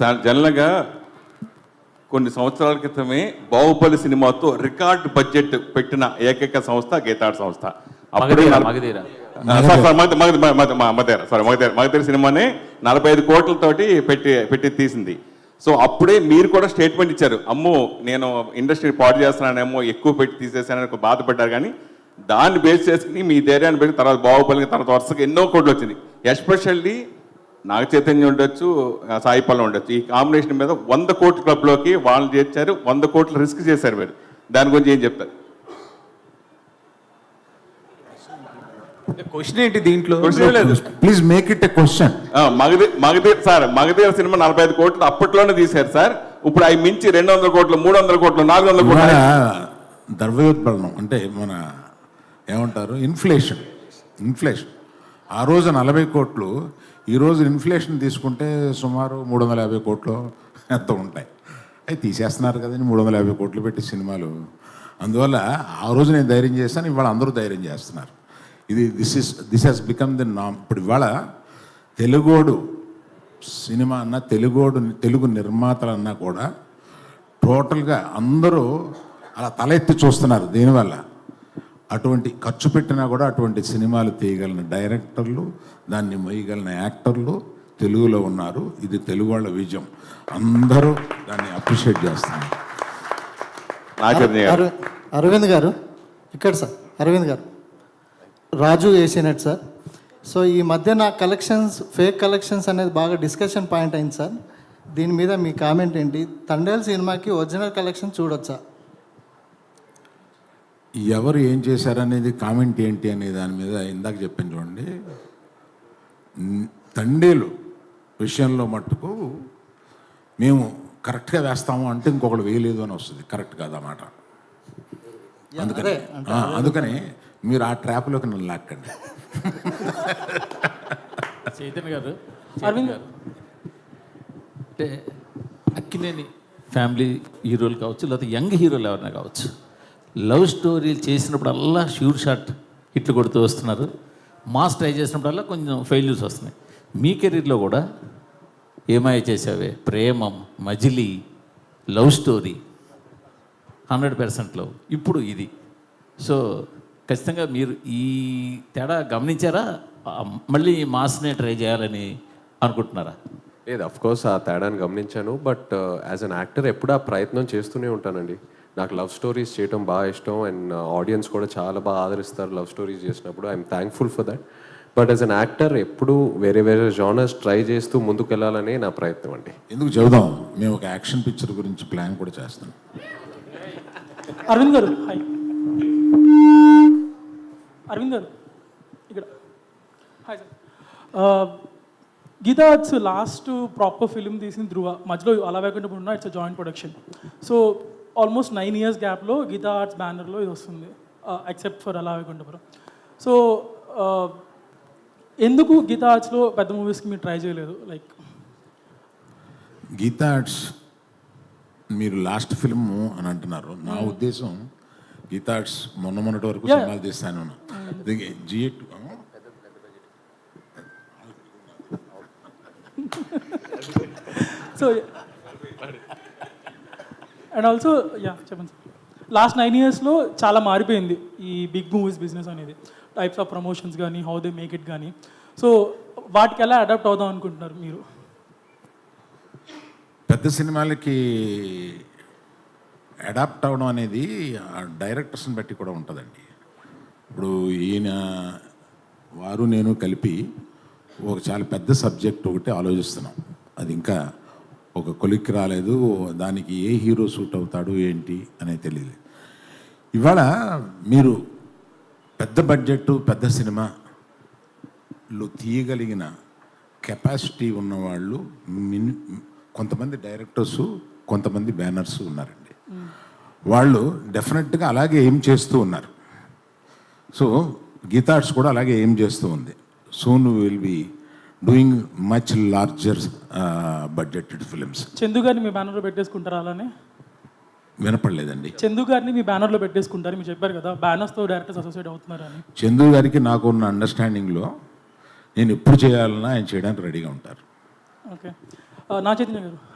జనరల్గా కొన్ని సంవత్సరాల క్రితమే బాహుబలి సినిమాతో రికార్డ్ బడ్జెట్ పెట్టిన ఏకైక సంస్థ గీతాడ్ సంస్థ. అప్పుడే మగధీర సినిమానే 45 కోట్లతోటి పెట్టి తీసింది. సో అప్పుడే మీరు కూడా స్టేట్మెంట్ ఇచ్చారు, అమ్మో నేను ఇండస్ట్రీ పాడు చేస్తున్నానేమో, ఎక్కువ పెట్టి తీసేసానని బాధపడ్డారు. కానీ దాన్ని బేస్ చేసుకుని మీ ధైర్యాన్ని పెట్టి తర్వాత బాహుబలికి తర్వాత వరుసగా ఎన్నో కోట్లు వచ్చింది. ఎస్పెషల్లీ నాగ చైతన్యం ఉండొచ్చు, సాయి పల్లవి ఉండొచ్చు, ఈ కాంబినేషన్ మీద 100 కోట్ల క్లబ్లోకి వాళ్ళు చేర్చారు. 100 కోట్లు రిస్క్ చేశారు మీరు. దాని గురించి ఏం చెప్తారు? క్వశ్చన్ ఏంటి దీంట్లో? Please make it a question. Magadheera cinema 45 కోట్లు అప్పట్లోనే తీశారు సార్. ఇప్పుడు అవి మించి 200 కోట్లు, 300 కోట్లు, 400 కోట్లు. ద్రవ్యోత్పన్నం అంటే మన ఏమంటారు, ఇన్ఫ్లేషన్. ఆ రోజు 40 కోట్లు, ఈరోజు ఇన్ఫ్లేషన్ తీసుకుంటే సుమారు 350 కోట్లు ఎంత ఉంటాయి. అవి తీసేస్తున్నారు కదండి 350 కోట్లు పెట్టి సినిమాలు. అందువల్ల ఆ రోజు నేను ధైర్యం చేస్తాను, ఇవాళ అందరూ ధైర్యం చేస్తున్నారు. దిస్ హ్యాస్ బికమ్ ది నామ్. ఇప్పుడు ఇవాళ తెలుగోడు సినిమా అన్నా, తెలుగు నిర్మాతలన్నా కూడా టోటల్గా అందరూ అలా తల ఎత్తి చూస్తున్నారు. దీనివల్ల అటువంటి ఖర్చు పెట్టినా కూడా అటువంటి సినిమాలు తీయగలిగిన డైరెక్టర్లు, దాన్ని మొయ్యగలిగిన యాక్టర్లు తెలుగులో ఉన్నారు. ఇది తెలుగు వాళ్ళ విజయం. అందరూ దాన్ని అప్రిషియేట్ చేస్తున్నారు. అరవింద్ గారు ఇక్కడ సార్, అరవింద్ గారు, రాజు ఏషియనెట్ సార్. సో ఈ మధ్య నా ఫేక్ కలెక్షన్స్ అనేది బాగా డిస్కషన్ పాయింట్ అయింది సార్. దీని మీద మీ కామెంట్ ఏంటి? తండేల్ సినిమాకి ఒరిజినల్ కలెక్షన్ చూడొచ్చా? ఎవరు ఏం చేశారనేది కామెంట్ ఏంటి అనే దాని మీద ఇందాక చెప్పాను చూడండి. తండేలు విషయంలో మట్టుకు మేము కరెక్ట్గా వేస్తాము అంటే ఇంకొకటి వేయలేదు అని వస్తుంది. కరెక్ట్ కాదన్నమాట. అందుకని మీరు ఆ ట్రాప్లోకి నన్ను లాక్కండి. చైతన్య గారు, అరవింద్ గారు అంటే అక్కినేని ఫ్యామిలీ హీరోలు కావచ్చు, లేకపోతే యంగ్ హీరోలు ఎవరైనా కావచ్చు, లవ్ స్టోరీలు చేసినప్పుడల్లా షూర్ షాట్ హిట్లు కొడుతూ వస్తున్నారు. మాస్ ట్రై చేసినప్పుడల్లా కొంచెం ఫెయిల్యూర్స్ వస్తున్నాయి. మీ కెరీర్లో కూడా ఏమాయ చేసావే, ప్రేమం, మజిలీ, లవ్ స్టోరీ 100%లో ఇప్పుడు ఇది. సో ఖచ్చితంగా మీరు ఈ తేడా గమనించారా? మళ్ళీ మాస్నే ట్రై చేయాలని అనుకుంటున్నారా? లేదు, అఫ్కోర్స్ ఆ తేడాను గమనించాను. బట్ యాజ్ అన్ యాక్టర్ ఎప్పుడు ఆ ప్రయత్నం చేస్తూనే ఉంటానండి. నాకు లవ్ స్టోరీస్ చేయడం బాగా ఇష్టం అండ్ ఆడియన్స్ కూడా చాలా బాగా ఆదరిస్తారు లవ్ స్టోరీస్ చేసినప్పుడు. I'm thankful for that. But as an actor ఎప్పుడు వేరే జానర్స్ ట్రై చేస్తూ ముందుకు వెళ్ళాలనే నా ప్రయత్నం అండి. ఎందుకు చెబుదాం, మేము ఒక యాక్షన్ పిక్చర్ గురించి ప్లాన్ కూడా చేస్తాం. అరవింద్ గారు, హాయ్. అరవింద్ గారు ఇక్కడ, hi sir. Geetha Arts last proper film తీసిన ధృవ, మధ్యలో అలా వేకుండా ఉన్న it's joint production. So almost 9 years గ్యాప్లో గీతా ఆర్ట్స్ బ్యానర్లో ఇది వస్తుంది, ఎక్సెప్ట్ ఫర్ అలా వేకుంఠపురం. సో ఎందుకు గీతా ఆర్ట్స్లో పెద్ద మూవీస్కి మీరు ట్రై చేయలేదు? లైక్ గీతా ఆర్ట్స్ మీరు లాస్ట్ ఫిల్మ్ అని అంటున్నారు. నా ఉద్దేశం గీతా ఆర్ట్స్ మొన్నటి వరకు సినిమాలు తీస్తాను. G8 సో అండ్ ఆల్సో చెప్పండి సార్, లాస్ట్ 9 yearsలో చాలా మారిపోయింది ఈ బిగ్ మూవీస్ బిజినెస్ అనేది. టైప్స్ ఆఫ్ ప్రమోషన్స్ కానీ, హౌ దే మేక్ ఇట్ కానీ. సో వాటికి ఎలా అడాప్ట్ అవుదాం అనుకుంటున్నారు మీరు? పెద్ద సినిమాలకి అడాప్ట్ అవ్వడం అనేది డైరెక్టర్స్ని బట్టి కూడా ఉంటుందండి. ఇప్పుడు వారు నేను కలిపి ఒక చాలా పెద్ద సబ్జెక్ట్ ఒకటి ఆలోచిస్తున్నాం. అది ఇంకా ఒక కొలిక్కి రాలేదు. దానికి ఏ హీరో సూట్ అవుతాడు ఏంటి అనేది తెలియదు. ఇవాళ మీరు పెద్ద బడ్జెట్ పెద్ద సినిమాలు తీయగలిగిన కెపాసిటీ ఉన్నవాళ్ళు కొంతమంది డైరెక్టర్సు, కొంతమంది బ్యానర్స్ ఉన్నారండి. వాళ్ళు డెఫినెట్గా అలాగే ఎయిమ్ చేస్తూ ఉన్నారు. సో గీతా ఆర్ట్స్ కూడా అలాగే ఎయిమ్ చేస్తూ ఉంది. Soon will be doing much larger budgeted films. Chandu గారిని మీ బ్యానర్లో పెట్టేసుకుంటారా? అలానే వినపడలేదండి. చందు గారిని మీ బ్యానర్లో పెట్టేసుకుంటారు, మీరు చెప్పారు కదా బ్యానర్స్తో డైరెక్టర్స్ అసోసియేట్ అవుతున్నారు అని. చందు గారికి నాకు ఉన్న అండర్స్టాండింగ్లో నేను ఎప్పుడు చేయాలన్నా ఆయన చేయడానికి రెడీగా ఉంటారు. ఓకే. నా చైతన్య గారు